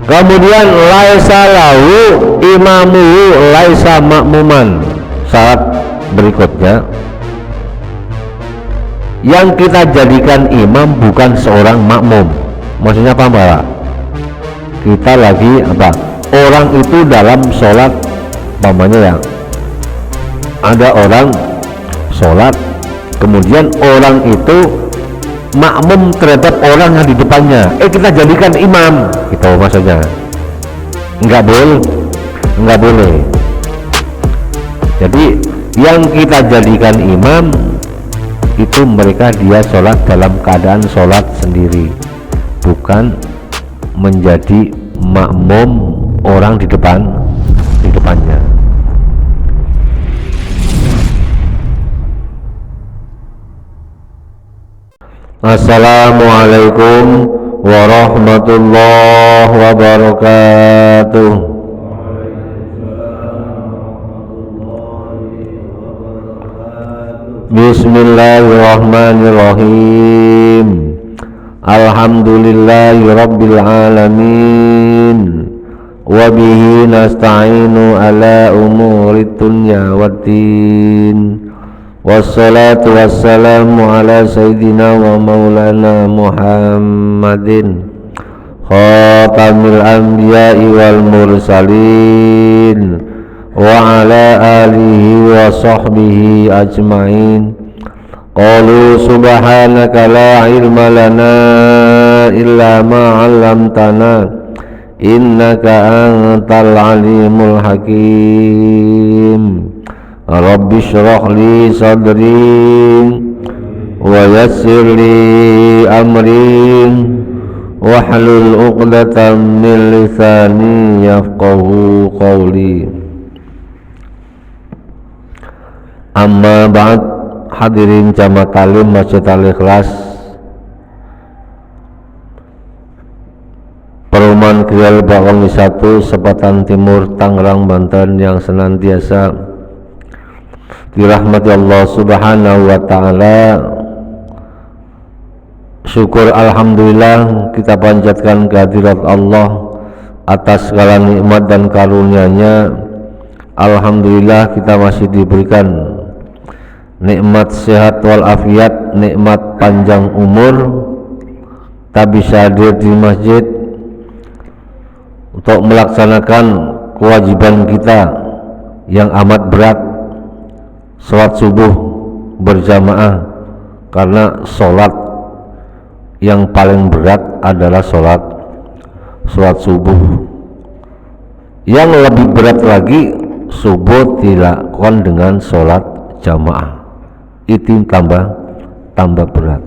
Kemudian laisa lahu imamuhu laisa makmuman. Syarat berikutnya, yang kita jadikan imam bukan seorang makmum. Maksudnya apa Mbak? Kita lagi apa? Orang itu dalam sholat, umpamanya ya, ada orang sholat, kemudian orang itu makmum terhadap orang yang di depannya, kita jadikan imam, gitu maksudnya. Nggak boleh. Jadi yang kita jadikan imam itu mereka dia sholat dalam keadaan sholat sendiri, bukan menjadi makmum orang di depannya. Assalamualaikum warahmatullahi wabarakatuh. Bismillahirrahmanirrahim. Alhamdulillahi rabbil alamin. Wabihi nasta'inu ala umuri dunya waddin. Wassalatu wassalamu ala sayyidina wa maulana Muhammadin khatamil anbiya'i wal mursalin wa ala alihi wa sahbihi ajma'in. Qalu subhanaka la ilma lana illa ma 'allamtana innaka antal alimul hakim. Rabbi shrah li sadri wa yassir li amri wahlul 'uqdatam min lisani yafqahu qawli. Amma ba'd. Hadirin jamaah talim Masjid Al-Ikhlas Perumahan Krial Bakauheni 1 Sepatan Timur Tangerang Banten yang senantiasa dirahmati Allah Subhanahu wa ta'ala. Syukur alhamdulillah kita panjatkan kehadirat Allah atas segala nikmat dan karunia-Nya. Alhamdulillah kita masih diberikan nikmat sehat wal afiat, nikmat panjang umur. Kita bisa hadir di masjid untuk melaksanakan kewajiban kita yang amat berat, sholat subuh berjamaah, karena sholat yang paling berat adalah sholat subuh. Yang lebih berat lagi, subuh dilakukan dengan sholat jamaah, itu tambah berat.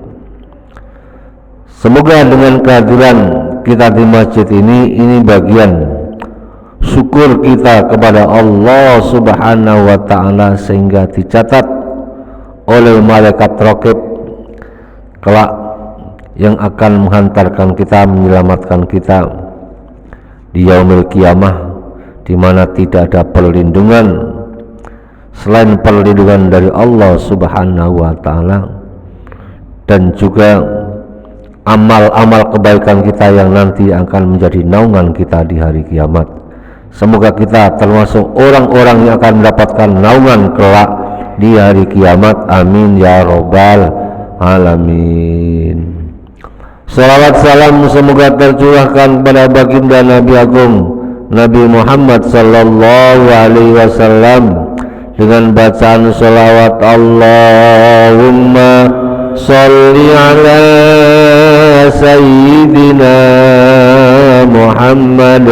Semoga dengan kehadiran kita di masjid ini bagian syukur kita kepada Allah Subhanahu wa ta'ala, sehingga dicatat oleh malaikat raqib kelak yang akan menghantarkan kita, menyelamatkan kita di yaumil qiyamah, di mana tidak ada perlindungan selain perlindungan dari Allah Subhanahu wa ta'ala, dan juga amal-amal kebaikan kita yang nanti akan menjadi naungan kita di hari kiamat. Semoga kita termasuk orang-orang yang akan mendapatkan naungan kelak di hari kiamat. Amin ya robbal alamin. Salawat salam semoga tercurahkan kepada baginda Nabi Agung Nabi Muhammad sallallahu alaihi wasallam dengan bacaan salawat Allahumma sholli ala sayyidina Muhammad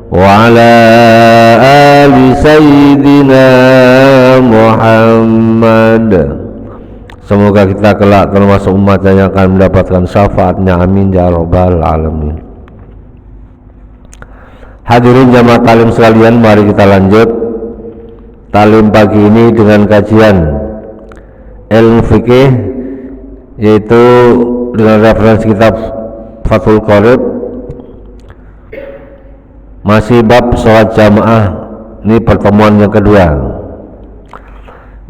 wa ala ali sayyidina Muhammad. Semoga kita kelak termasuk umat yang akan mendapatkan syafaatnya. Amin ya rabbal alamin. Hadirin jamaah talim sekalian, mari kita lanjut talim pagi ini dengan kajian ilmu fikih, yaitu dengan referensi kitab Fathul Qorib, masih bab sholat jamaah. Ini pertemuan yang kedua.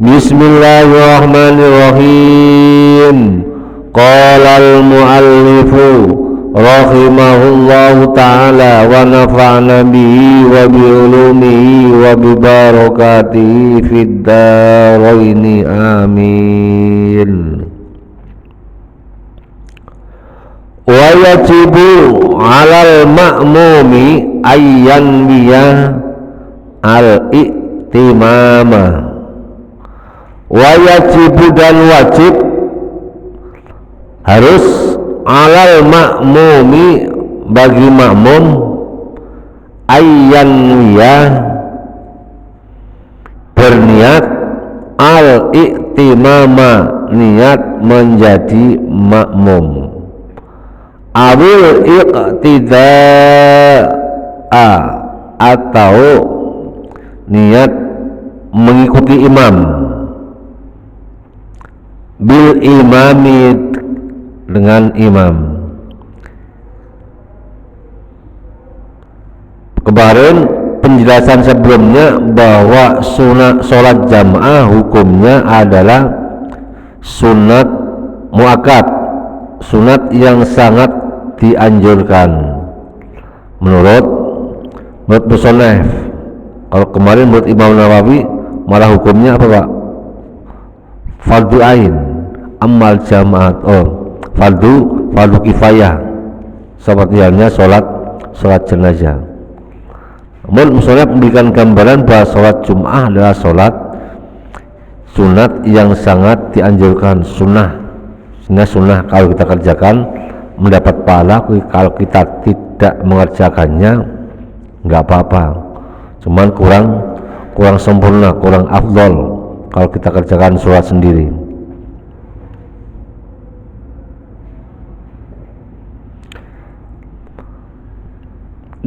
Bismillahirrahmanirrahim. Qala al-muallifu rahimahullahu ta'ala wa nafa'na bihi wa bi ulumihi wa bi barakatihi fid dharaini amin. Wa yajibu 'alal ma'mumi ayyan biya al-i'timama. Wa yajibu dan wajib harus 'alal ma'mumi bagi makmum ayyan biya berniat al-i'timama niat menjadi makmum awil iqtida'a atau niat mengikuti imam bil imami dengan imam. Kemarin penjelasan sebelumnya bahwa sunat sholat jamaah hukumnya adalah sunat muakkad, sunat yang sangat dianjurkan menurut musannaf. Kalau kemarin menurut Imam Nawawi malah hukumnya apa Pak? Fardu ain, amal jamaat, fardu kifayah seperti halnya sholat jenazah. Namun musannaf memberikan gambaran bahwa sholat Jum'ah adalah sholat sunat yang sangat dianjurkan, sunnah kalau kita kerjakan mendapat pahala, kalau kita tidak mengerjakannya nggak apa-apa, cuman kurang sempurna, kurang afdol kalau kita kerjakan sholat sendiri.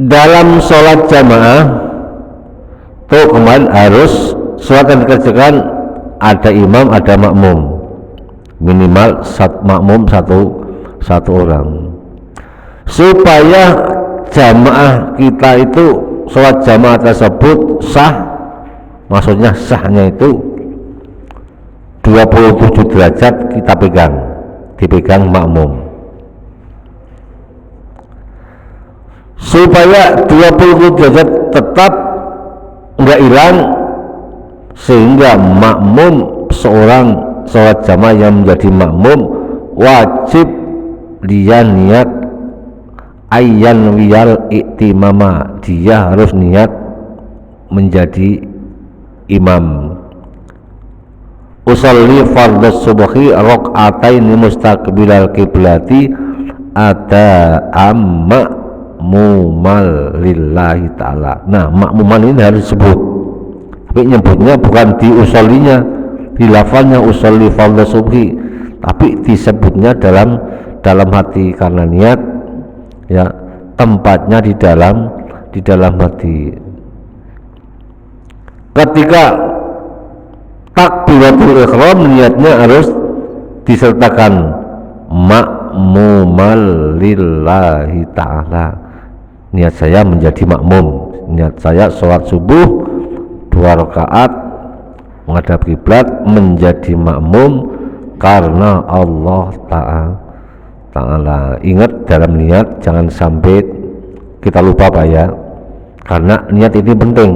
Dalam sholat jamaah tuh kemarin harus sholat yang dikerjakan ada imam, ada makmum, minimal makmum satu orang, supaya jamaah kita itu sholat jamaah tersebut sah. Maksudnya sahnya itu 27 derajat kita dipegang makmum, supaya 20 derajat tetap enggak hilang, sehingga makmum seorang sholat jamaah yang menjadi makmum wajib dia niat ayyan wiyal i'timama, dia harus niat menjadi imam. Usalli fardhu subhi raka'ataini mustaqbilal qiblati ada amma mumal lillahi ta'ala. Nah, makmuman ini harus disebut, tapi nyebutnya bukan di usollinya, di lafalnya usolli fardhu subhi, tapi disebutnya dalam hati karena niat ya, tempatnya di dalam hati. Ketika takbiratul ihram niatnya harus disertakan makmumal lillahi ta'ala, niat saya menjadi makmum, niat saya sholat subuh 2 rakaat menghadap kiblat menjadi makmum karena Allah Ta'ala. Ingat dalam niat jangan sampai kita lupa Pak ya, karena niat ini penting,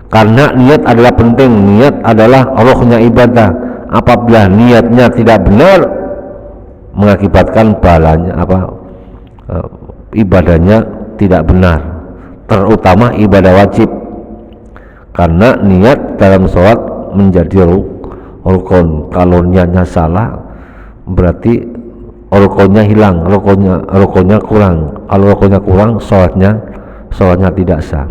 karena niat adalah penting, niat adalah rohnya ibadah. Apabila niatnya tidak benar mengakibatkan pahalanya ibadahnya tidak benar, terutama ibadah wajib, karena niat dalam sholat menjadi rukun. Kalau niatnya salah berarti rukunnya hilang, rukunnya kurang. Kalau rukunnya kurang, sholatnya tidak sah.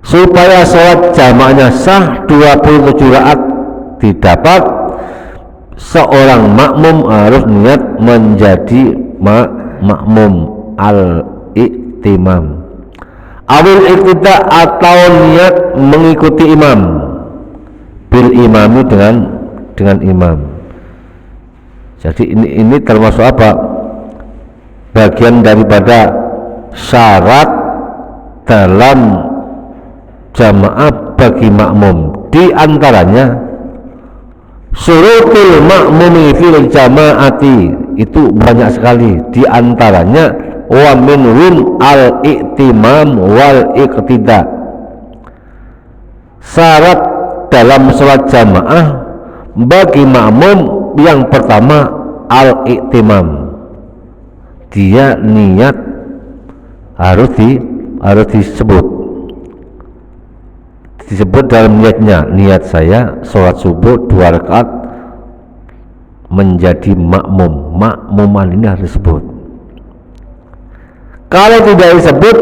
Supaya sholat jamaahnya sah 27 rakaat didapat, seorang makmum harus niat menjadi makmum al-i'timam awil iqtida atau niat mengikuti imam bil imami dengan imam. Jadi ini termasuk apa? Bagian daripada syarat dalam jamaah bagi makmum. Di antaranya syurutul makmumi fil jamaati itu banyak sekali, di antaranya wa minhum al-i'timam wal iqtida. Syarat dalam sholat jamaah bagi makmum yang pertama al-i'timam, dia niat harus disebut dalam niatnya, niat saya sholat subuh 2 rakaat menjadi makmuman ini harus disebut. Kalau tidak disebut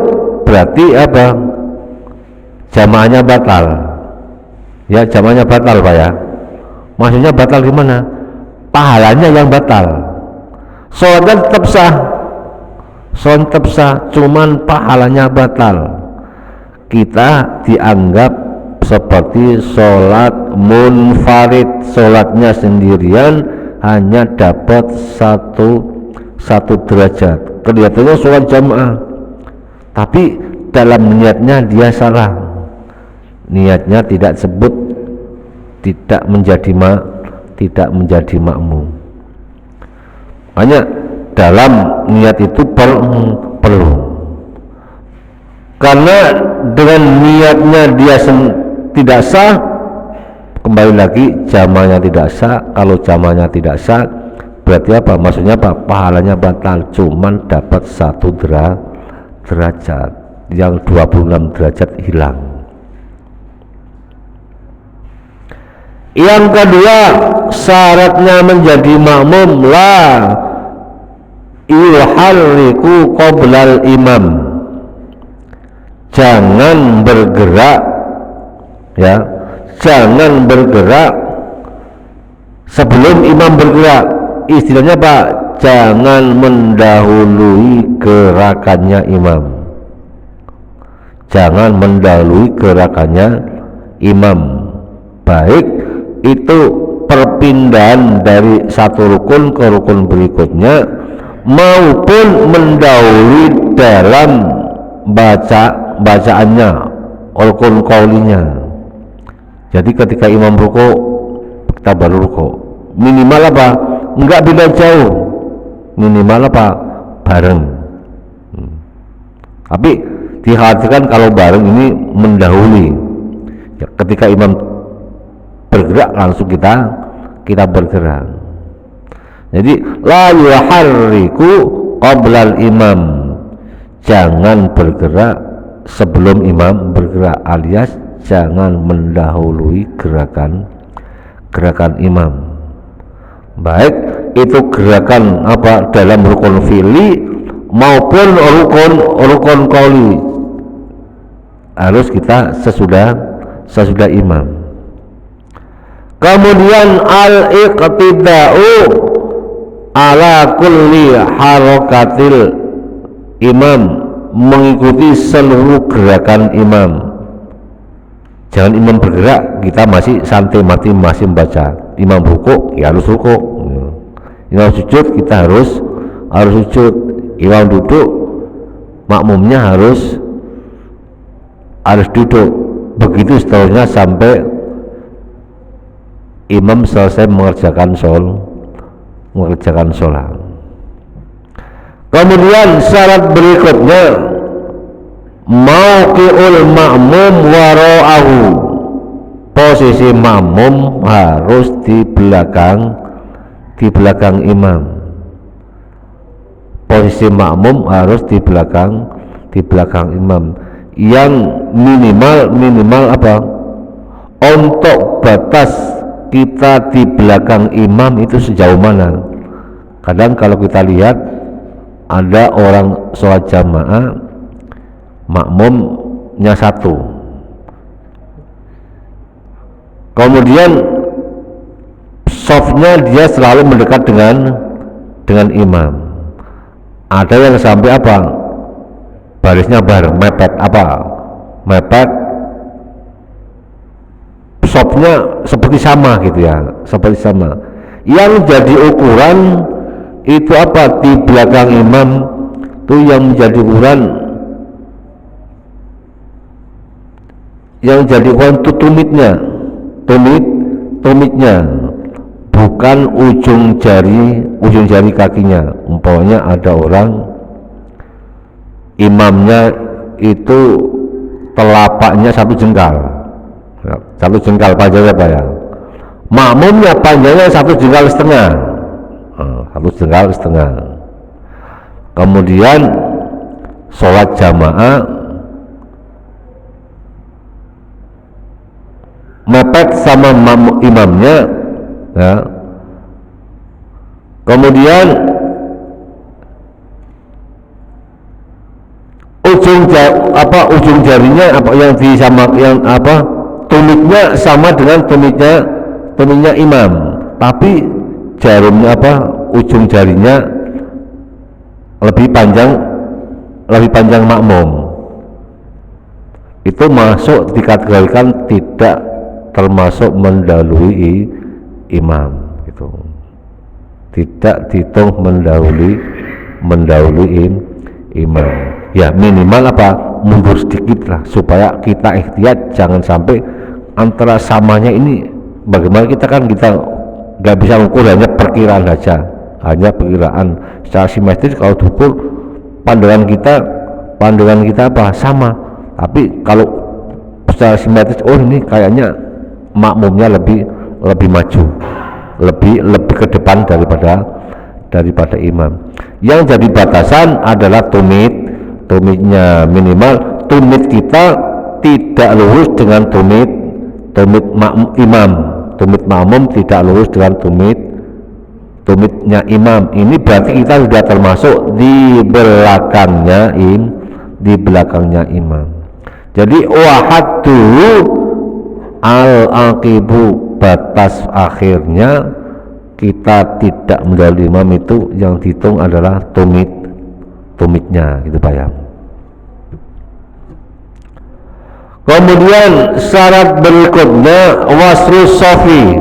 berarti apa? Jamaahnya batal. Ya, jamaahnya batal Pak ya. Maksudnya batal gimana? Pahalanya yang batal. Sholatnya tetap sah, cuman pahalanya batal. Kita dianggap seperti sholat munfarid, sholatnya sendirian hanya dapat satu derajat. Kelihatannya sholat jamaah, tapi dalam niatnya dia salah. Niatnya tidak sebut, tidak menjadi makmum. Hanya dalam niat itu perlu, karena dengan niatnya dia tidak sah, kembali lagi jamaahnya tidak sah. Kalau jamaahnya tidak sah berarti apa? Maksudnya apa? Pahalanya batal, cuman dapat 1 derajat, yang 26 derajat hilang. Yang kedua, syaratnya menjadi makmum la yuharriku qoblal imam, jangan bergerak, ya, jangan bergerak sebelum imam bergerak. Istilahnya Pak, jangan mendahului gerakannya imam, jangan mendahului gerakannya imam, baik itu perpindahan dari satu rukun ke rukun berikutnya maupun mendahului dalam bacaannya, rukun qaulinya. Jadi ketika imam ruku kita baru ruku, minimal apa? Enggak beda jauh, minimal apa? Bareng. Tapi dikhawatirkan kalau bareng ini mendahului, ya, ketika imam bergerak langsung kita bergerak. Jadi la yuharriku qoblal imam, jangan bergerak sebelum imam bergerak, alias jangan mendahului gerakan imam, baik itu gerakan apa dalam rukun fi'li maupun rukun qauli, harus kita sesudah imam. Kemudian al-iqtida'u ala kulli harakatil imam, mengikuti seluruh gerakan imam. Jangan imam bergerak kita masih santai mati, masih membaca. Imam ruku ya harus ruku, imam sujud kita harus sujud, imam duduk makmumnya harus duduk. Begitu seterusnya sampai imam selesai mengerjakan sholat. Kemudian syarat berikutnya mauqi'ul ma'mum wara'ahu, posisi makmum harus di belakang imam. Posisi makmum harus di belakang imam. Yang minimal apa? Untuk batas kita di belakang imam itu sejauh mana? Kadang kalau kita lihat ada orang sholat jamaah makmumnya 1, kemudian softnya dia selalu mendekat dengan imam. Ada yang sampai apa? Barisnya bareng, mepet, softnya seperti sama gitu ya, seperti sama. Yang jadi ukuran itu apa? Di belakang imam itu yang menjadi ukuran, tumitnya bukan ujung jari kakinya. Umpamanya ada orang imamnya itu telapaknya satu jengkal panjangnya Pak ya, makmumnya panjangnya satu jengkal setengah. Kemudian sholat jamaah mepet sama imamnya ya. Kemudian ujung jarinya tumitnya sama dengan tumitnya imam, tapi jarumnya ujung jarinya lebih panjang makmum. Itu masuk dikategorikan tidak termasuk mendahului imam, gitu. Tidak dihitung mendahului imam. Ya minimal mundur sedikit lah, supaya kita ihtiyat jangan sampai antara samanya ini. Bagaimana kita nggak bisa mengukur, hanya perkiraan secara simetris. Kalau diukur pandangan kita sama, tapi kalau secara simetris ini kayaknya makmumnya lebih maju, lebih ke depan daripada imam. Yang jadi batasan adalah tumitnya minimal tumit kita tidak lurus dengan tumit imam. Tumit makmum tidak lurus dengan tumitnya imam. Ini berarti kita sudah termasuk di belakangnya imam. Jadi wahadu al-aqibu, batas akhirnya kita tidak mendahului imam, itu yang dihitung adalah tumitnya, gitu Pak ya. Kemudian syarat berikutnya wasrus sofi,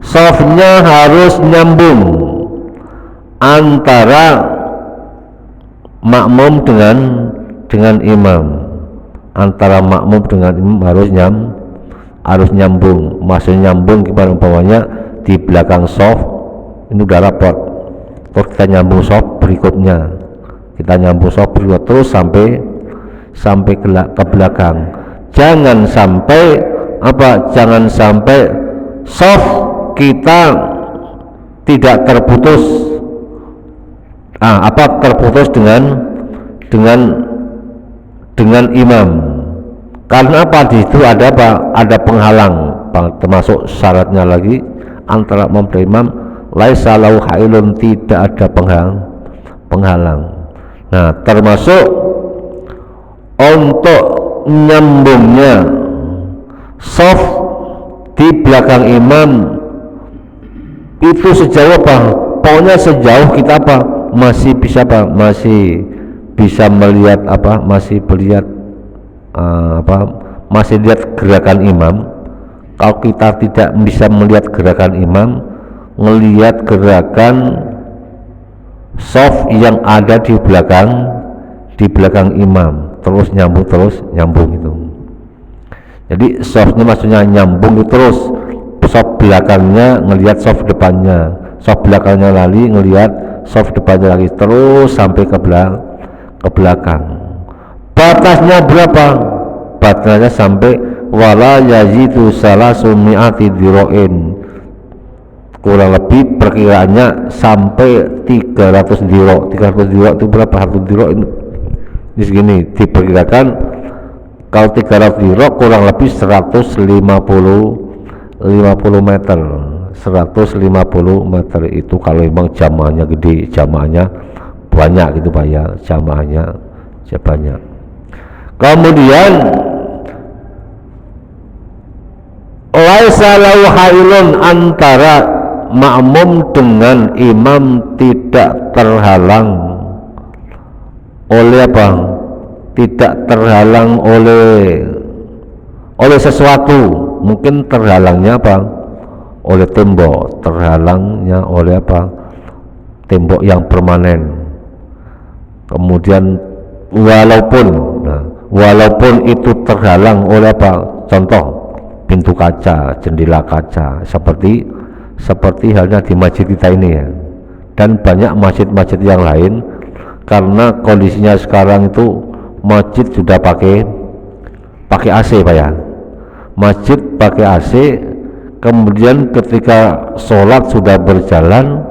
sofnya harus nyambung antara makmum dengan imam. Antara makmum dengan imam harus nyambung. Maksudnya nyambung gimana? Umpamanya di belakang sof ini udah rapot, terus kita nyambung sof berikutnya, terus sampai ke belakang. Jangan sampai soft kita tidak terputus dengan imam. Karena di situ ada penghalang, termasuk syaratnya lagi antara imam dan imam laisa lahu hailun, tidak ada penghalang. Nah, termasuk untuk nyambungnya soft di belakang imam itu sejauh pokoknya sejauh kita masih bisa melihat masih lihat gerakan imam. Kalau kita tidak bisa melihat gerakan imam, ngelihat gerakan soft yang ada di belakang imam, terus nyambung itu. Jadi softnya maksudnya nyambung itu terus, soft belakangnya ngelihat soft depannya, soft belakangnya lagi ngelihat soft depannya lagi, terus sampai ke belakang. Batasnya berapa? Batasnya sampai wala yazidu salasumi'ati diro'in, kurang lebih perkiraannya sampai 300 diro. 300 diro itu berapa? 1 diro ini segini, diperkirakan kalau 300 diro kurang lebih 150 meter. 150 meter itu kalau memang jamaahnya gede, jamaahnya banyak gitu Pak ya, jamaahnya banyak. Kemudian laisa lahu hailun, antara makmum dengan imam tidak terhalang oleh tidak terhalang oleh sesuatu. Mungkin terhalangnya oleh tembok, terhalangnya oleh tembok yang permanen. Kemudian walaupun itu terhalang oleh contoh pintu kaca, jendela kaca, seperti seperti halnya di masjid kita ini ya, dan banyak masjid-masjid yang lain. Karena kondisinya sekarang itu masjid sudah pakai AC Pak ya, masjid pakai AC, kemudian ketika sholat sudah berjalan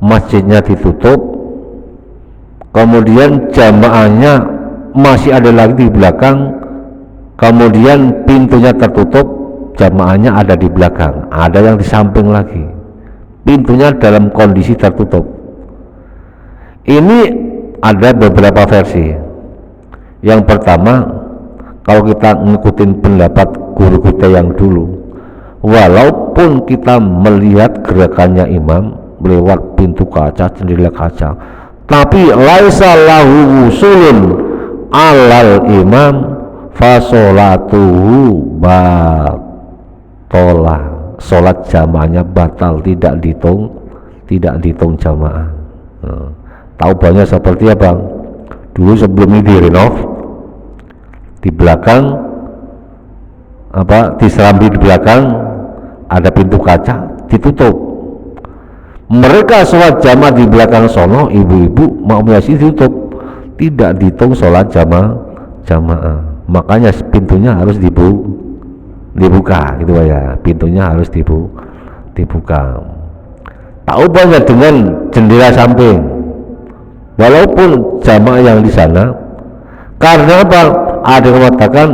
masjidnya ditutup, kemudian jamaahnya masih ada lagi di belakang, kemudian pintunya tertutup, jamaahnya ada di belakang, ada yang di samping lagi, pintunya dalam kondisi tertutup. Ini ada beberapa versi. Yang pertama, kalau kita ngikutin pendapat guru kita yang dulu, walaupun kita melihat gerakannya imam lewat pintu kaca, jendela kaca, tapi laisa lahu wusulun alal imam fasolatuhu batolah, sholat jamaahnya batal, tidak dihitung jamaah. Tahu banyak seperti apa? Dulu sebelum ini direnov, di belakang di serambi di belakang ada pintu kaca ditutup. Mereka sholat jamaah di belakang sono, ibu-ibu mau Yasin ditutup, tidak dihitung sholat jamaah. Makanya pintunya harus dibuka gitu ya, pintunya harus dibuka. Tahu banyak dengan jendela samping, walaupun jamaah yang di sana, karena apa? Ada yang mengatakan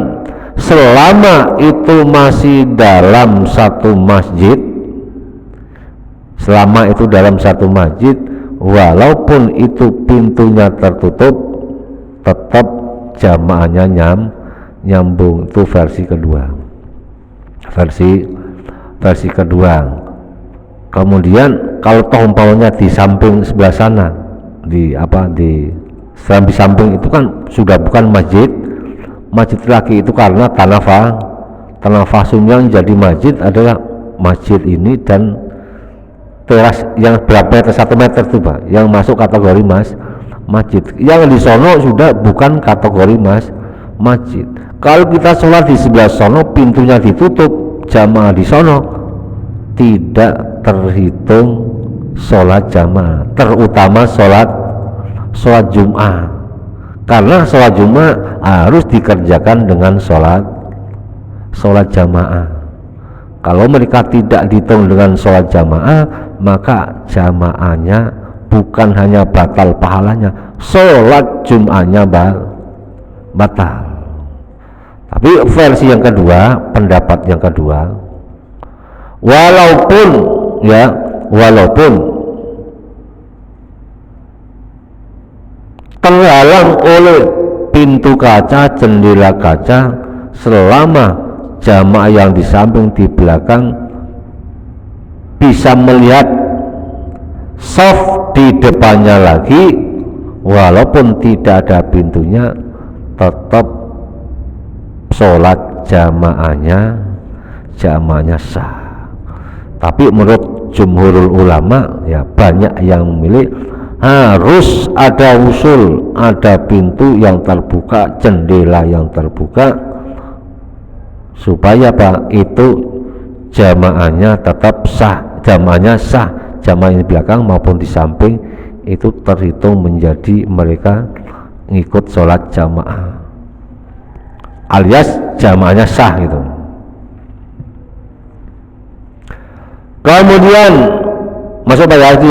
selama itu masih dalam satu masjid, selama itu dalam satu masjid, walaupun itu pintunya tertutup, tetap jamaahnya nyambung. Itu versi kedua. Versi kedua. Kemudian kalau toh umpamanya di samping sebelah sana, di samping itu kan sudah bukan masjid lagi, itu karena tanah fasum yang jadi masjid adalah masjid ini dan teras yang berapa meter, 1 meter itu Pak, yang masuk kategori masjid. Yang di sono sudah bukan kategori masjid. Kalau kita sholat di sebelah sono, pintunya ditutup, jamaah di sono, tidak terhitung sholat jamaah, terutama sholat Jumat, karena sholat Jumat harus dikerjakan dengan sholat jamaah. Kalau mereka tidak dihitung dengan sholat jamaah, maka jamaahnya bukan hanya batal pahalanya, sholat Jumatnya batal. Tapi versi yang kedua, pendapat yang kedua, walaupun terhalang oleh pintu kaca, jendela kaca, selama jamaah yang di samping di belakang bisa melihat shaf di depannya lagi, walaupun tidak ada pintunya, tetap sholat jamaahnya sah. Tapi menurut jumhurul ulama ya, banyak yang memilih harus ada usul, ada pintu yang terbuka, jendela yang terbuka, supaya itu jamaahnya tetap sah, jamaah yang di belakang maupun di samping itu terhitung menjadi mereka ngikut sholat jamaah, alias jamaahnya sah gitu. Kemudian masuk pada itu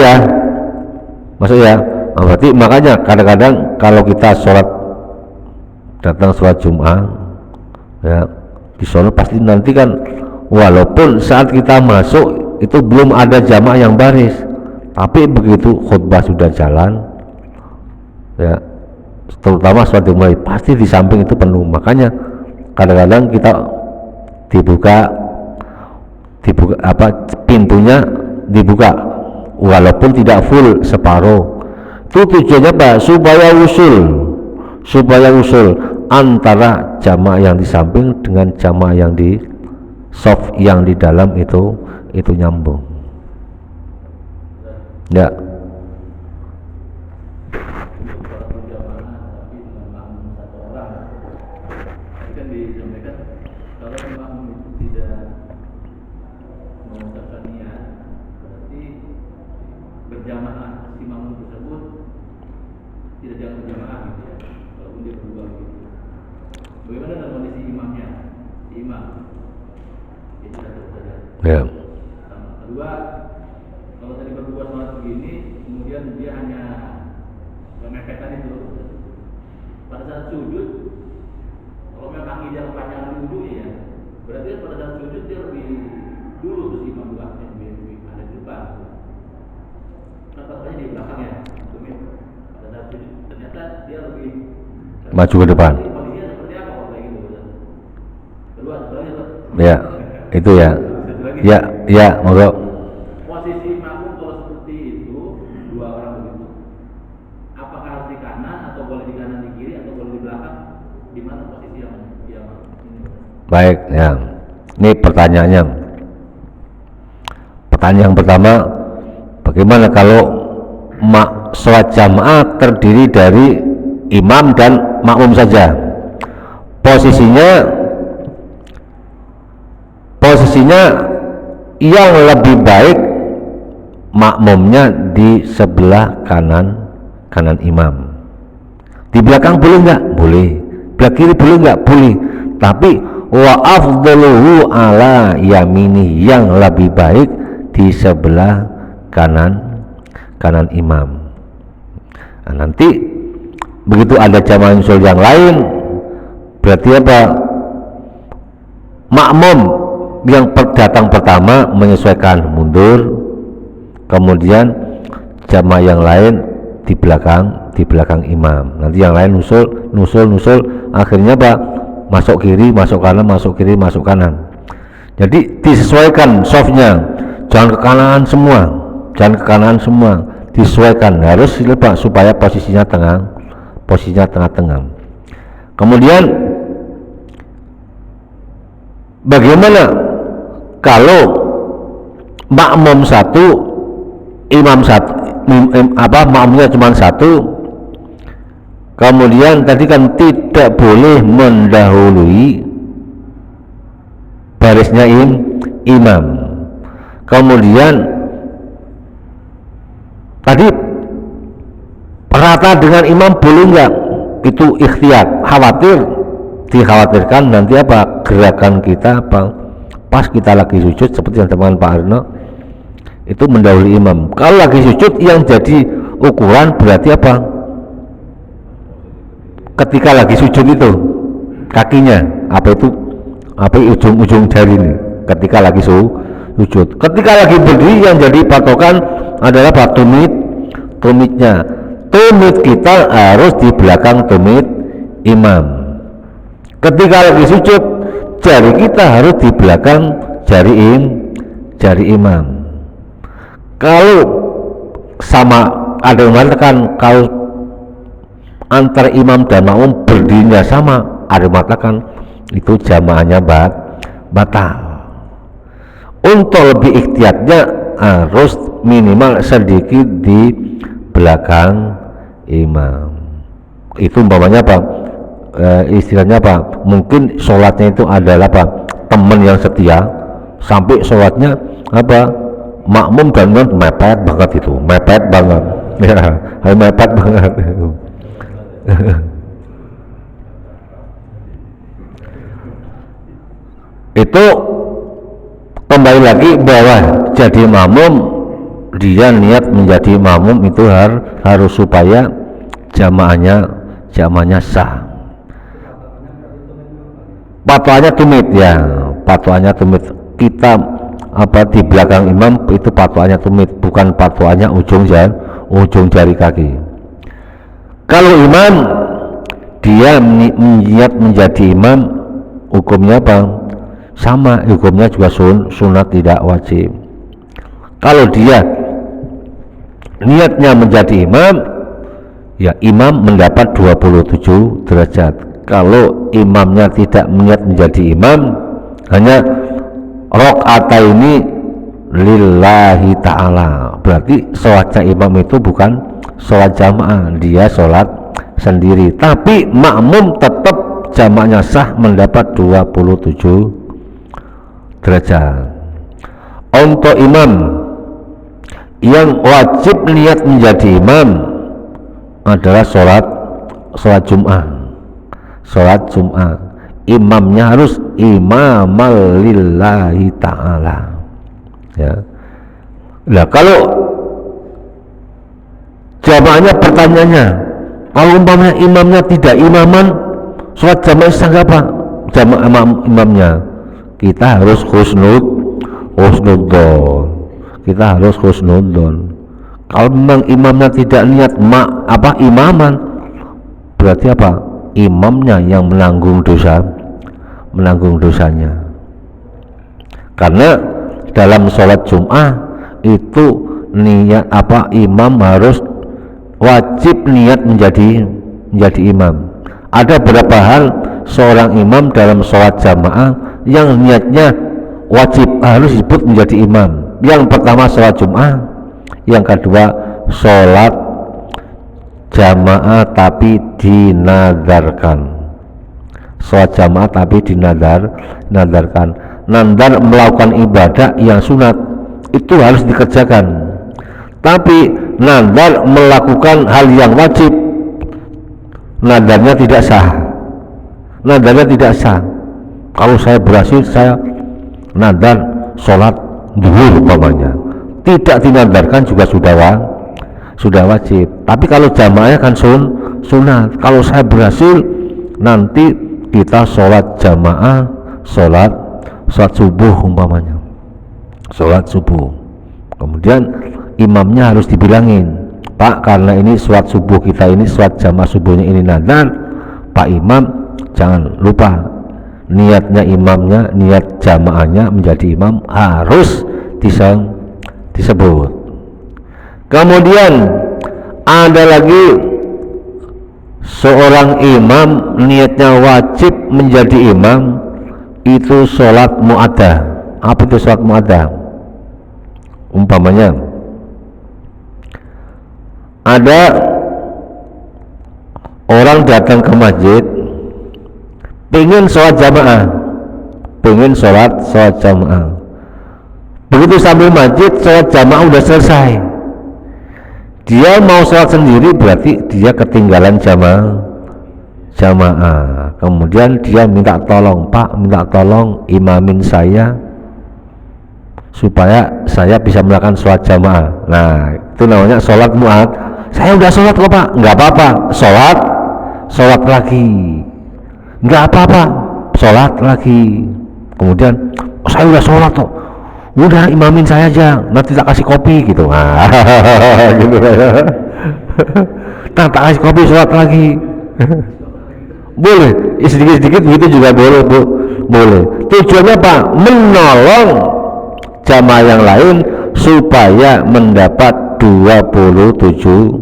ya, berarti makanya kadang-kadang kalau kita datang sholat Jumat ya, di sana pasti nanti kan, walaupun saat kita masuk itu belum ada jamaah yang baris, tapi begitu khutbah sudah jalan ya, terutama sholat Jumat pasti di samping itu penuh. Makanya kadang-kadang kita dibuka pintunya dibuka walaupun tidak full, separuh. Itu tujuannya Pak, supaya usul antara jamaah yang di samping dengan jamaah yang di shaf yang di dalam itu nyambung ya. berjamaah si makmum tersebut tidak jalan berjamaah gitu ya, walaupun dia berdua gitu. Bagaimana dengan kondisi imamnya? Si imam dia tidak saja. Ya. Kedua, kalau tadi berdua sholat begini, kemudian dia hanya memepetkan itu. Pada saat sujud, kalau memang kaki dia kepanjangan di ujungnya ya, berarti pada saat sujud dia lebih dulu tuh si imam belakangnya lebih ada di depan. Kan katanya di belakangnya, pada saat sujud ternyata dia lebih maju ke depan. Kondisinya seperti apa kalau kayak gitu? Kedua, Ya, itu ya. Ya, ya, monggo. Posisi makmum kalau seperti itu, dua orang begitu, apakah harus di kanan atau boleh di kanan di kiri atau boleh di belakang? Di mana posisi yang ini? Baik, ya. Ini pertanyaannya. Pertanyaan yang pertama, bagaimana kalau sholat jamaah terdiri dari imam dan makmum saja? Posisinya yang lebih baik makmumnya di sebelah kanan imam. Di belakang boleh nggak? Boleh. Belakang kiri boleh nggak? Boleh. Tapi wa afdaluhu ala yamini, yang lebih baik di sebelah kanan imam. Nah, nanti begitu ada jamaah usul yang lain, berarti apa? Makmum yang datang pertama menyesuaikan mundur, kemudian jamaah yang lain di belakang imam. Nanti yang lain nusul, akhirnya apa? Masuk kiri, masuk kanan, masuk kiri, masuk kanan. Jadi disesuaikan softnya, jangan ke kanan semua, disesuaikan, harus supaya posisinya tengah-tengah. Kemudian bagaimana kalau makmum satu, imam satu, makmumnya cuma satu, kemudian tadi kan tidak boleh mendahului barisnya imam. Kemudian tadi rata dengan imam boleh nggak? Itu ikhtiar. Dikhawatirkan nanti apa? Gerakan kita apa? Pas kita lagi sujud seperti yang teman Pak Arno itu mendahului imam. Kalau lagi sujud yang jadi ukuran berarti apa? Ketika lagi sujud itu kakinya apa ujung jari ini ketika lagi sujud. Ketika lagi berdiri yang jadi patokan adalah apa? Tumitnya. Tumit kita harus di belakang tumit imam. Ketika lagi sujud, jari kita harus di belakang jari imam. Kalau sama, ada yang mengatakan kalau antara imam dan makmum berdirinya sama, ada yang mengatakan itu jamaahnya batal. Untuk lebih ikhtiatnya harus minimal sedikit di belakang imam. Itu umpamanya apa? Istilahnya apa? Mungkin sholatnya itu adalah apa? Teman yang setia sampai sholatnya apa? Makmum dan mepet banget itu, mepet banget itu kembali lagi bahwa jadi makmum, dia niat menjadi makmum itu harus supaya jamaahnya sah. Patokannya tumit. Kita apa di belakang imam itu patokannya tumit, bukan patokannya ujung jari kaki. Kalau imam dia niat menjadi imam, hukumnya apa? Sama, hukumnya juga sunat, tidak wajib. Kalau dia niatnya menjadi imam, ya imam mendapat 27 derajat. Kalau imamnya tidak niat menjadi imam, hanya rakaataini lillahi ta'ala, berarti sholatnya imam itu bukan sholat jamaah, dia sholat sendiri. Tapi makmum tetap jamaahnya sah, mendapat 27 derajat. Untuk yang wajib niat menjadi imam adalah sholat Jum'ah. Sholat Jum'ah imamnya harus imamal lillahi ta'ala, ya. Nah kalau jamaahnya, pertanyaannya, kalau umpamanya imamnya tidak imaman, sholat jamaah sah apa? Jamaah imamnya, kita harus husnudzon. Kita harus husnudzon. Kalau memang imamnya tidak niat imaman, berarti apa? Imamnya yang menanggung dosanya. Karena dalam sholat Jum'ah itu niat imam harus wajib niat menjadi imam. Ada beberapa hal seorang imam dalam sholat jamaah yang niatnya wajib harus disebut menjadi imam. Yang pertama sholat Jum'ah, yang kedua sholat jamaah tapi dinadarkan. Sholat jamaah tapi dinadarkan. Nadar melakukan ibadah yang sunat itu harus dikerjakan. Tapi nadar melakukan hal yang wajib, nadarnya tidak sah. Kalau saya berhasil, saya nadar sholat zuhur umpamanya, tidak dinadarkan juga sudah wajib. Tapi kalau jamaahnya kan sunat. Kalau saya berhasil, nanti kita sholat jamaah, sholat subuh umpamanya, sholat subuh. Kemudian imamnya harus dibilangin, Pak, karena ini sholat subuh kita ini, sholat jamaah subuhnya ini nadar, Pak Imam jangan lupa niatnya imamnya, niat jamaahnya menjadi imam harus disebut. Kemudian ada lagi seorang imam niatnya wajib menjadi imam, itu sholat mu'addah. Apa itu sholat mu'addah? Umpamanya ada orang datang ke masjid pengen sholat jamaah, begitu sambil masjid sholat jamaah udah selesai, dia mau sholat sendiri, berarti dia ketinggalan jamaah. Kemudian dia minta tolong, Pak, minta tolong imamin saya supaya saya bisa melakukan sholat jamaah. Nah itu namanya sholat mu'ad. Saya udah sholat kok Pak. Nggak apa-apa, sholat lagi, nggak apa-apa, sholat lagi. Kemudian saya udah sholat kok, udah imamin saya aja, nanti tak kasih kopi gitu. Gitu. Tak kasih kopi, sholat lagi. Boleh, sedikit-sedikit begitu juga boleh, Bu. Boleh. Tujuannya apa? Menolong jamaah yang lain supaya mendapat 27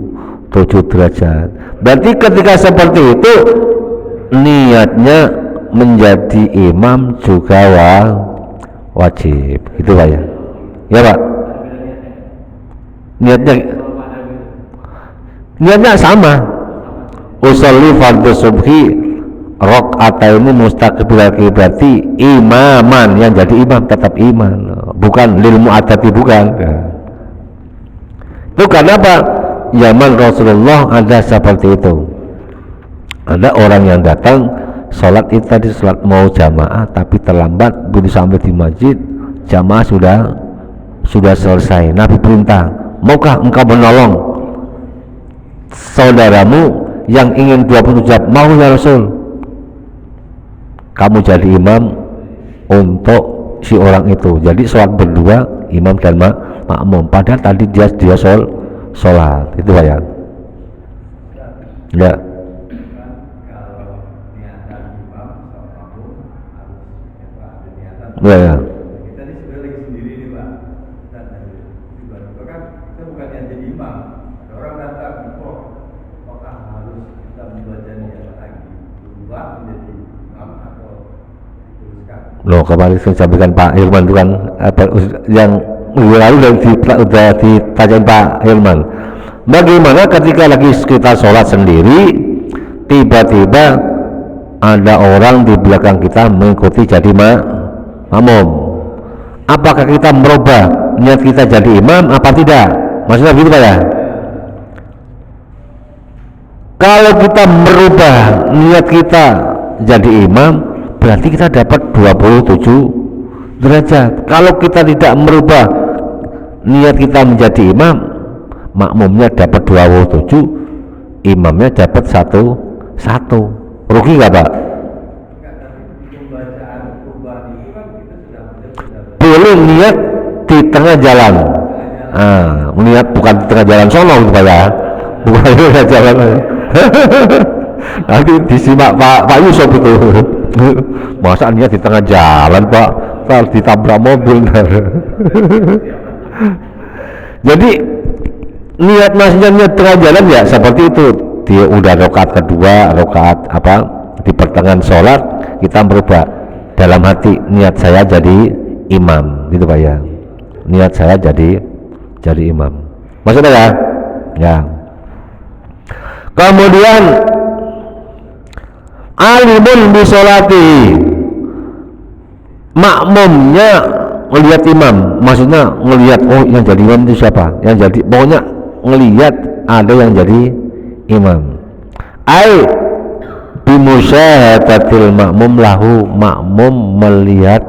derajat. Berarti ketika seperti itu niatnya menjadi imam juga wajib. Itu Pak ya. Ya Pak. Niatnya sama. Usolli fardhu subhi rakaataini mustaqbilal qiblati imaman, yang jadi imam tetap imam, bukan lil mu'addati, bukan. Itu karena apa? Zaman Rasulullah ada seperti itu. Ada orang yang datang sholat itu tadi, sholat mau jamaah tapi terlambat, begitu sampai di masjid jamaah sudah selesai. Nabi perintah, maukah engkau menolong saudaramu yang ingin 27 jam? Mau ya Rasul. Kamu jadi imam untuk si orang itu, jadi sholat berdua, imam dan makmum, padahal tadi dia sholat. Itu Pak ya. Ya. Ya, ya. Kita ini sebenarnya sendiri nih Pak. Tiba-tiba kan kita bukan yang jadi imam. Ada orang datang, apakah harus kita membaca niat lagi berubah menjadi imam atau diteruskan? Loh, kemarin saya sampaikan Pak Hilman itu kan yang lalu sudah ditanyain Pak Hilman, bagaimana ketika lagi kita sholat sendiri tiba-tiba ada orang di belakang kita mengikuti jadi makmum, apakah kita merubah niat kita jadi imam apa tidak? Maksudnya begitu Pak ya? Kalau kita merubah niat kita jadi imam, berarti kita dapat 27 derajat. Kalau kita tidak merubah niat kita menjadi imam, makmumnya dapat 27, imamnya dapat satu. Rugi nggak Pak? Boleh niat di tengah jalan. Niat bukan di tengah jalan sono gitu Pak ya. Bukan di tengah jalan. Nanti disimak Pak Yusuf itu. Masa niat di tengah jalan Pak, kalau ditabrak mobil. Jadi niat maksudnya tengah jalan ya seperti itu. Dia udah rakaat kedua, rakaat di pertengahan sholat, kita berubah dalam hati niat saya jadi imam, gitu Pak ya. Niat saya jadi imam. Maksudnya ya? Ya. Kemudian alimun bisolati, makmumnya ngelihat imam, maksudnya ngelihat oh yang jadi imam itu siapa, yang jadi, pokoknya ngelihat ada yang jadi imam. Ai bimusyahadatil makmum lahu, makmum melihat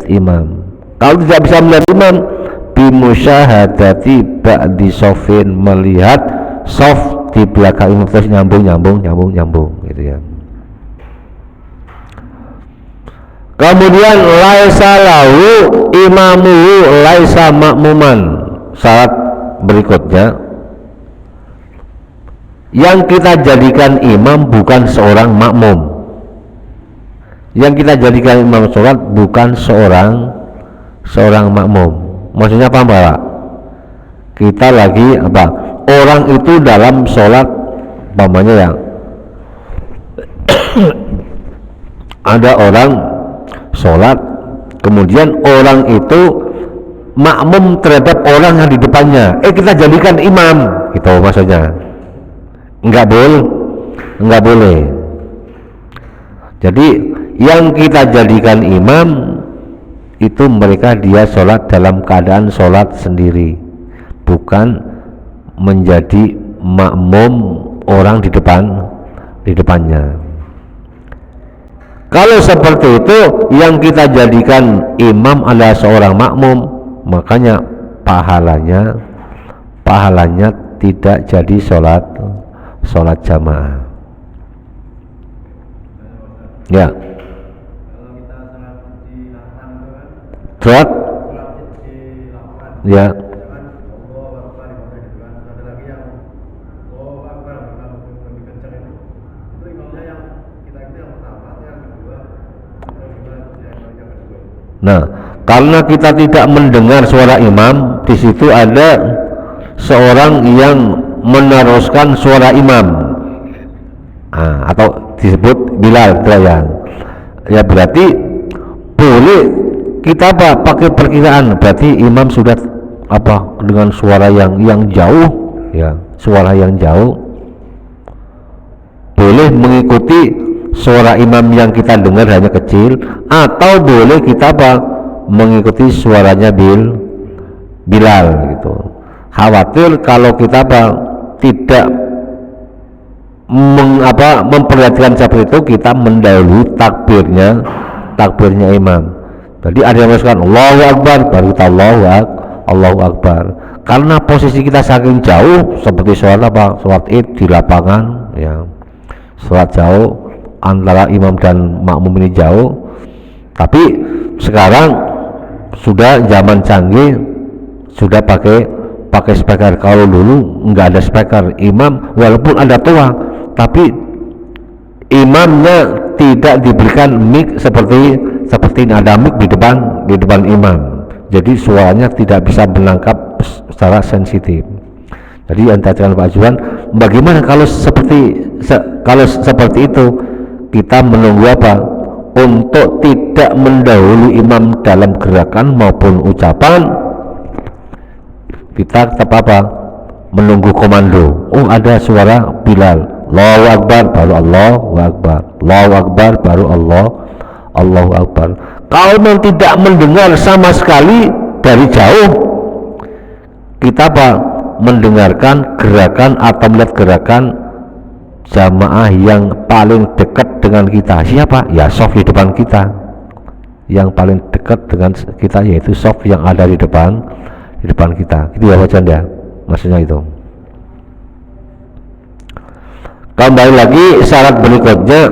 imam. Kalau tidak bisa melihat imam, bimusyahadati ba'di sofin, melihat sof di belakang imam, terus nyambung gitu ya. Kemudian laisa lahu imamuhu laisa makmuman. Syarat berikutnya, yang kita jadikan imam bukan seorang makmum. Yang kita jadikan imam sholat bukan seorang makmum. Maksudnya apa Pak? Kita lagi orang itu dalam sholat, umpamanya ya ada orang sholat, kemudian orang itu makmum terhadap orang yang di depannya, kita jadikan imam, gitu maksudnya. Enggak boleh. Jadi yang kita jadikan imam itu mereka dia sholat dalam keadaan sholat sendiri, bukan menjadi makmum orang di depannya. Kalau seperti itu, yang kita jadikan imam adalah seorang makmum, makanya pahalanya tidak jadi sholat jamaah. Ya. Sholat? Ya. Nah, karena kita tidak mendengar suara imam, di situ ada seorang yang meneruskan suara imam, atau disebut Bilal ya, berarti boleh kita pakai perkiraan, berarti imam sudah dengan suara yang jauh ya, suara yang jauh, boleh mengikuti suara imam yang kita dengar hanya kecil, atau boleh kita mengikuti suaranya Bilal gitu. Khawatir kalau kita tidak memperhatikan seperti itu, kita mendahului takbirnya imam. Jadi ada yang mengatakan Allahu Akbar, baru kita Allahu Akbar. Karena posisi kita saking jauh, seperti sholat Id di lapangan ya, sholat jauh, antara imam dan makmum ini jauh. Tapi sekarang sudah zaman canggih, sudah pakai speaker. Kalau dulu nggak ada speaker, imam walaupun ada tua, tapi imamnya tidak diberikan mic seperti ada mic di depan imam. Jadi suaranya tidak bisa menangkap secara sensitif. Jadi yang tanya Pak Juan, bagaimana kalau seperti itu? Kita menunggu untuk tidak mendahului imam dalam gerakan maupun ucapan. Kita tetap menunggu komando. Oh, ada suara Bilal, Allahu Akbar, baru Allahu Akbar, Allahu Akbar, baru Allahu Akbar. Kalau memang tidak mendengar sama sekali dari jauh, kita apa? Mendengarkan gerakan atau melihat gerakan jamaah yang paling dekat dengan kita. Siapa? Ya soft di depan kita. Yang paling dekat dengan kita yaitu soft yang ada di depan kita. Itu ya bacaan ya, maksudnya itu. Kembali lagi syarat berikutnya,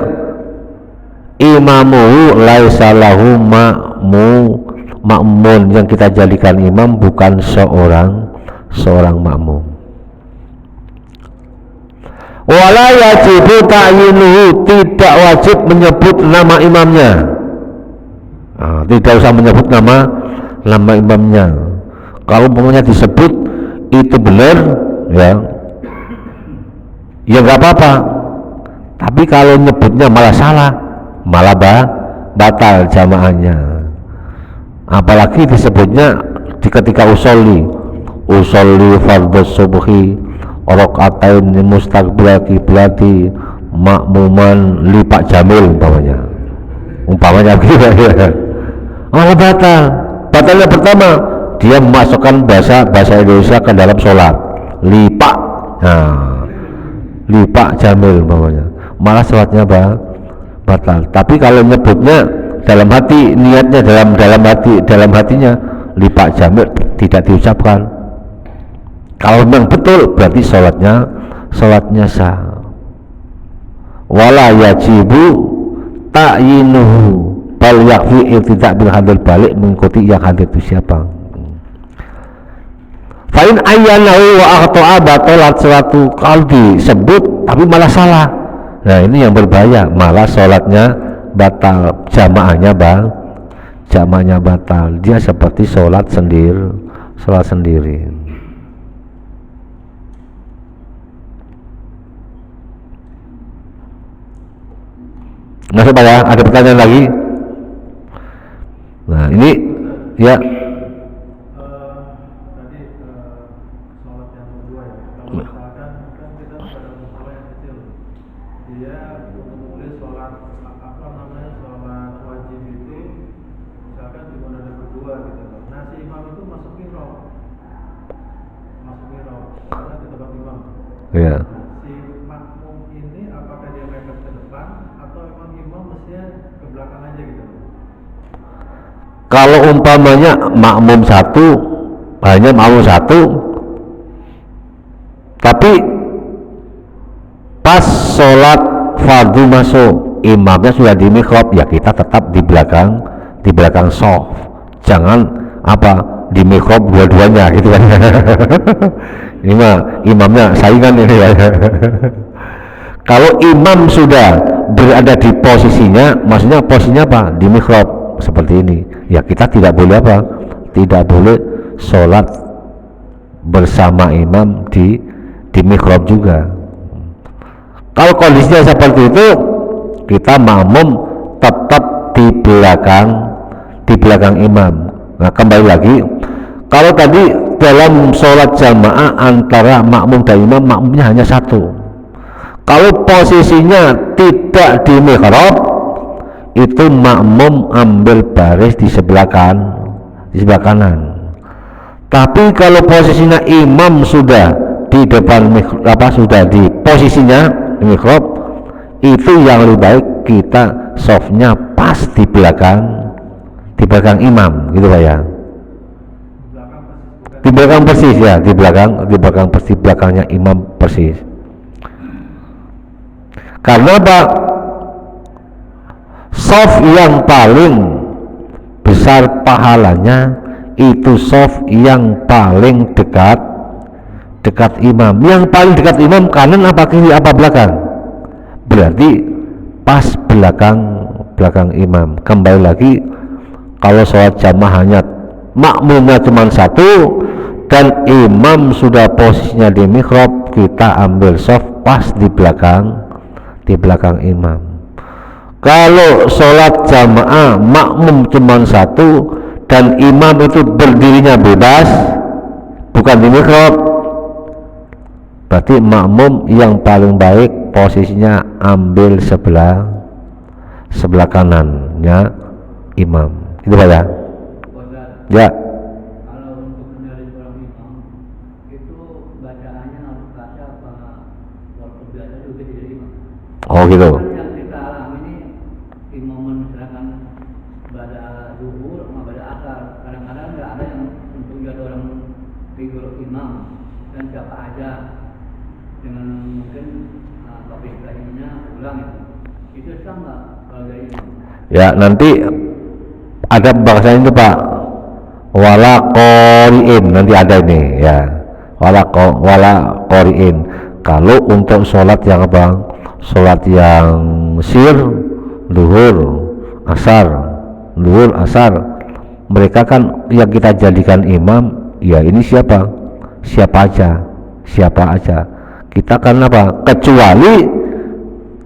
imamuhu laisa lahu ma'mun, yang kita jadikan imam bukan seorang makmum. Wala yajibu ta'yinuhu, tidak wajib menyebut nama imamnya. Tidak usah menyebut nama imamnya. Kalau umpamanya disebut itu benar ya nggak apa-apa. Tapi kalau nyebutnya malah salah, malah batal jamaahnya. Apalagi disebutnya ketika usolli fardhu subhi rakaatain mustaqbil kiblati makmuman li Pak Jamil umpamanya begitu ya. Malah batalnya pertama, dia memasukkan bahasa Indonesia ke dalam sholat lipak, lipak Jamil umpamanya, malah sholatnya batal. Tapi kalau nyebutnya dalam hati, niatnya dalam hatinya lipak Jamil, tidak diucapkan, kalau memang betul berarti sholatnya sah. Wala yajibu ta'yinuhu bal yakfi tidak bil hadir balik, mengikuti yang hadir itu siapa. Fa'in ayyanahu wa akhta'a batalat suatu, kalau disebut tapi malah salah, nah ini yang berbahaya, malah sholatnya batal, jamaahnya batal, dia seperti sholat sendiri. Masuk Pak ya, ada pertanyaan lagi? Nah ini ya. Tadi sholat yang kedua ya. Kalau misalkan kan kita pada musola yang kecil, dia untuk menulis sholat sholat wajib itu misalkan cuma ada berdua gitu. Nah si imam itu masuk mihrab karena di tempat imam. Iya. Si makmum ini apakah dia mepet ke depan atau emang imam mestinya ke belakang aja gitu? Kalau umpamanya makmum satu, tapi pas sholat fardu masuk, imamnya sudah di mihrab, ya kita tetap di belakang shaf. Jangan di mihrab dua-duanya gitu kan. Ini mah imamnya saingan ini ya. Kalau imam sudah berada di posisinya, maksudnya posisinya di mihrab seperti ini, ya kita tidak boleh sholat bersama imam di mihrab juga. Kalau kondisinya seperti itu, kita makmum tetap di belakang imam. Nah kembali lagi, kalau tadi dalam sholat jamaah antara makmum dan imam, makmumnya hanya satu. Kalau posisinya tidak di mihrab, itu makmum ambil baris di sebelah kanan. Tapi kalau posisinya imam sudah di depan sudah di posisinya di mihrab, itu yang lebih baik kita softnya pas di belakang imam gitu Pak ya. Di belakang persis ya, di belakang persis, belakangnya imam persis. Karena soft yang paling besar pahalanya itu soft yang paling dekat imam. Yang paling dekat imam kanan apa kiri apa belakang? Berarti pas belakang imam. Kembali lagi, kalau sholat jamaahnya makmumnya cuma satu dan imam sudah posisinya di mihrab, kita ambil soft pas di belakang imam. Kalau sholat jamaah makmum cuma satu dan imam itu berdirinya bebas, bukan di mihrab, berarti makmum yang paling baik posisinya ambil sebelah kanannya imam. Itu Pak ya? Ya. Kalau untuk menjadi seorang imam, itu jadi imam. Oh gitu. Yang kita alami ini di momen misalkan pada zuhur sama pada asar, kadang-kadang nggak ada yang untuk ada orang figur imam dan siapa aja dengan mungkin topik Ibrahimnya ulang itu sama kalau dari imam. Ya nanti ada bahasanya itu Pak, wala qori'in, nanti ada ini ya, wala qori'in. Kalau untuk sholat yang apa, sholat yang sir, duhur, asar, mereka kan yang kita jadikan imam, ya ini siapa aja. Kita kan apa, kecuali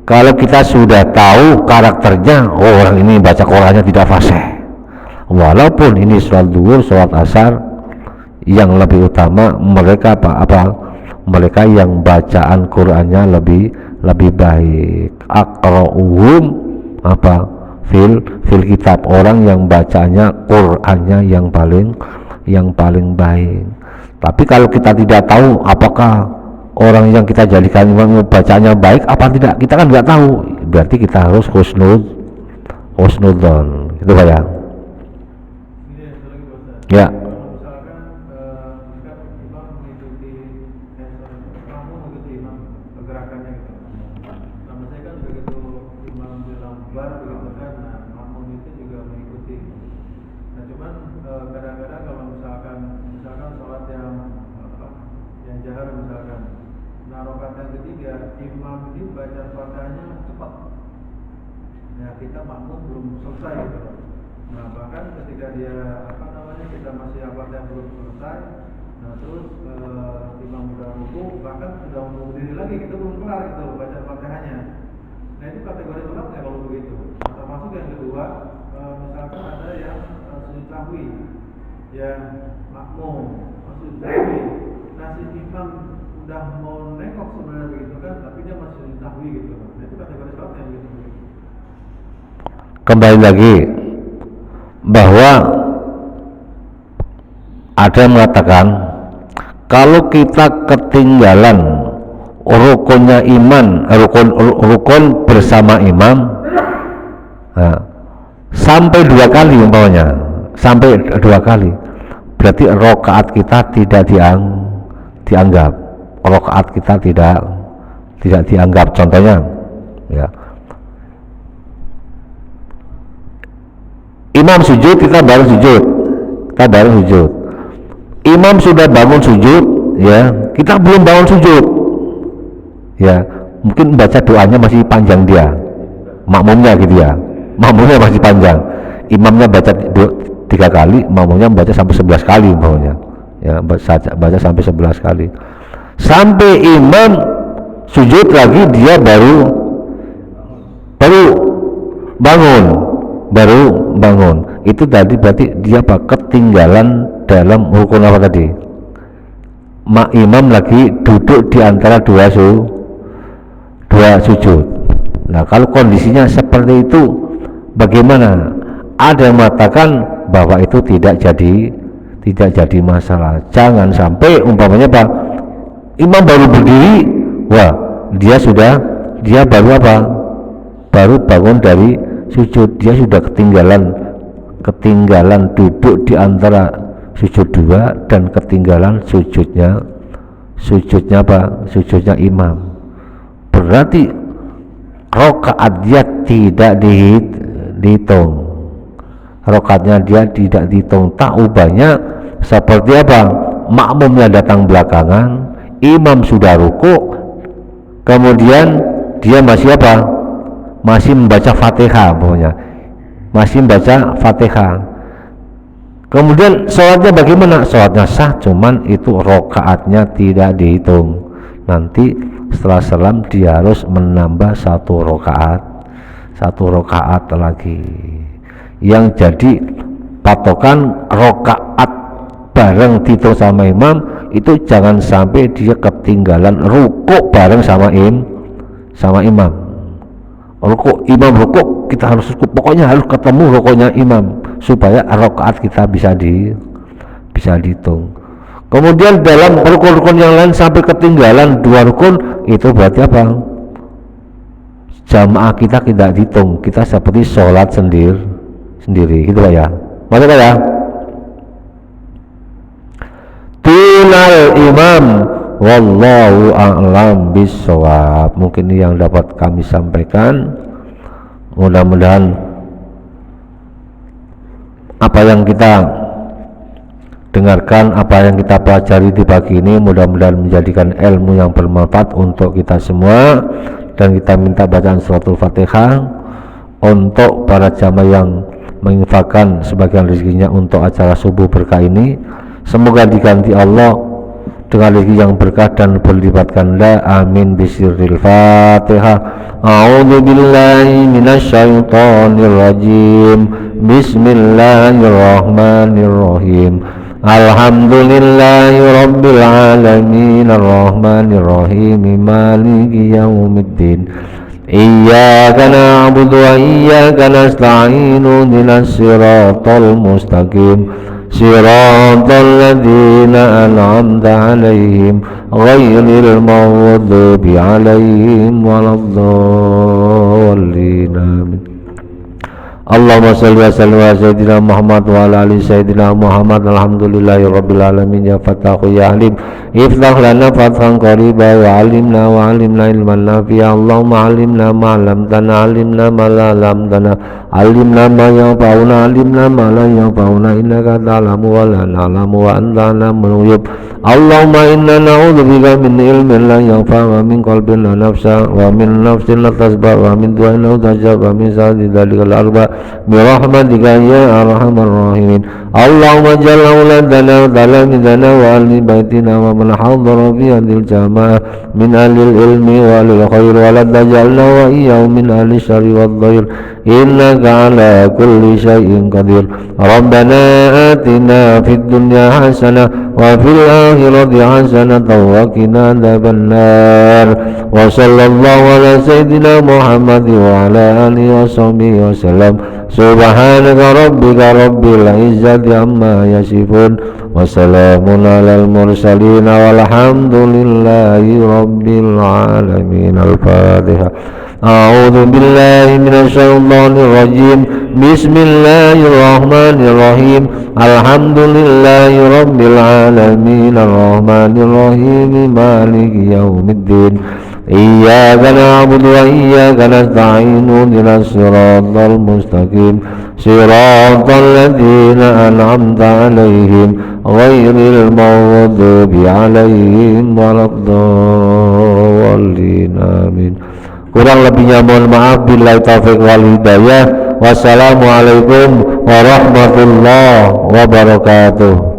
kalau kita sudah tahu karakternya, oh orang ini baca Qur'annya tidak fasih, walaupun ini sholat duhur, sholat asar, yang lebih utama mereka mereka yang bacaan Qur'annya lebih baik, aqra'uhum fil kitab, orang yang bacanya Qur'annya yang paling baik. Tapi kalau kita tidak tahu apakah orang yang kita jadikan imam bacanya baik apa tidak, kita kan nggak tahu, berarti kita harus husnudzon, itu Pak ya. Ya. Kalau misalkan jika imam mengikuti imam pergerakannya gitu. Nah, maksudnya kan begitu imam bilang bar begitu kan, nah makmum itu juga mengikuti. Nah, cuman kadang-kadang kalau misalkan sholat yang jahar misalkan, nah rakaat yang ketiga imam ini baca Fatihahnya cepat. Nah, kita makmum belum selesai gitu. Nah, bahkan ketika dia kita masih Fatihah belum selesai, nah terus imam udah ruku, bahkan sudah mau berdiri lagi, kita belum kelar gitu baca Fatihahnya. Nah, itu kategori telat nggak kalau begitu? Termasuk yang kedua, misalkan ada yang sujud sahwi, yang makmum sujud sahwi, nah si imam udah mau nengok sebenarnya begitu kan, tapi dia masih sujud sahwi gitu. Nah, itu kategori telat yang gitu. Kembali lagi bahwa ada yang mengatakan kalau kita ketinggalan rukunnya iman, rukun bersama imam, nah, sampai 2 kali umpamanya, berarti rakaat kita tidak dianggap, rakaat kita tidak dianggap. Contohnya ya, imam sujud, kita baru sujud, imam sudah bangun sujud, ya kita belum bangun sujud, ya mungkin baca doanya masih panjang, dia makmumnya gitu ya, makmumnya masih panjang, imamnya baca 3 kali, makmumnya baca sampai 11 kali umpamanya, ya baca sampai 11 kali, sampai imam sujud lagi dia baru bangun. Itu tadi berarti dia ketinggalan dalam rukun apa tadi? Imam lagi duduk di antara dua sujud. Nah, kalau kondisinya seperti itu bagaimana? Ada yang mengatakan bahwa itu tidak jadi masalah. Jangan sampai umpamanya imam baru berdiri, wah dia baru bangun dari sujud, dia sudah ketinggalan duduk di antara sujud 2 dan ketinggalan sujudnya imam. Berarti rakaat dia tidak dihitung, rakaatnya dia tidak dihitung. Tak ubahnya seperti apa? Makmumnya datang belakangan, imam sudah ruku, kemudian dia masih membaca Fatihah, kemudian sholatnya bagaimana? Sholatnya sah, cuman itu rakaatnya tidak dihitung. Nanti setelah salam dia harus menambah satu rakaat lagi. Yang jadi patokan rakaat bareng dihitung sama imam, itu jangan sampai dia ketinggalan ruku bareng sama imam. Imam ruku, kita harus ruku, pokoknya harus ketemu rukunya imam supaya rakaat kita bisa dihitung. Kemudian dalam rukun-rukun yang lain sampai ketinggalan 2 rukun, itu berarti apa? jamaah kita tidak dihitung, kita seperti sholat sendiri gitu Pak ya. Maksudnya ya, tunal imam, wallahu a'lam bissawab. Mungkin ini yang dapat kami sampaikan. Mudah-mudahan apa yang kita dengarkan, apa yang kita pelajari di pagi ini mudah-mudahan menjadikan ilmu yang bermanfaat untuk kita semua. Dan kita minta bacaan suratul Fatihah untuk para jamaah yang menginfakkan sebagian rezekinya untuk acara subuh berkah ini. Semoga diganti Allah dengan rezeki yang berkah dan berlipat ganda. Amin bisirril Fatihah. A'udzu billahi minasyaitonir rajim. Bismillahirrahmanirrahim. Alhamdulillahi rabbil alamin arrahmanir rahim maliki yaumiddin. Iyyaka na'budu wa iyyaka nasta'in ihdinas siratal mustaqim siratal ladzina an'amta 'alaihim ghairil maghdubi 'alaihim waladdallin. Amin. Allahumma salli wa sallim wa sayyidina Muhammad wa ala ali sayyidina Muhammad. Alhamdulillahi rabbil alamin. Ya Fatahu ya Alim, iftah lana fathan qariba wa alimna ilman nafi'a. Allahumma alimna ma 'allamtana, alimna ma la 'allamtana, alimna ma yanfa'una, alimna ma la yanfa'una, innaka ta'lamu wa la na'lamu wa anta 'allamul ghuyub. Allahumma inna na'udzubika min ilmin la yanfa' wa min qalbin la nafsa wa min nafsin la tasba wa min du'ain la tajab wa min sa'ati dhalikal arba' birahmatika ya arhamar rahimin. Allahumma jalla auladana wa talamidana wa ahli baitina wa man hadara fi hadhil jamaah min ahlil ilmi wa alil khair wa la tajalna wa iyyahum min ahli syarri wad dhair innaka ala kulli syai'in qadir. Rabbana atina fid dunya hasanah wa fil akhirati hasanah wa qina adzabannar. Wa sallallahu ala sayyidina Muhammad wa ala alihi wa sahbihi wa sallam. Subhanaka rabbika rabbil izzati amma yasifun wa salamun alal mursalin walhamdulillahi rabbil alamin. Al-Fatihah. A'udzu billahi minasyaitonir rajim. Bismillahirrahmanirrahim. Alhamdulillahi rabbil alamin arrahmanir rahim maliki yaumiddin. Iyyaka na'budu wa iyyaka nasta'in ihdinas siratal mustaqim siratal ladzina an'amta 'alaihim ghairil maghdubi 'alaihim waladdallin. Amin. Kurang lebihnya mohon maaf. Billahi taufiq wal hidayah. Wassalamualaikum warahmatullahi wabarakatuh.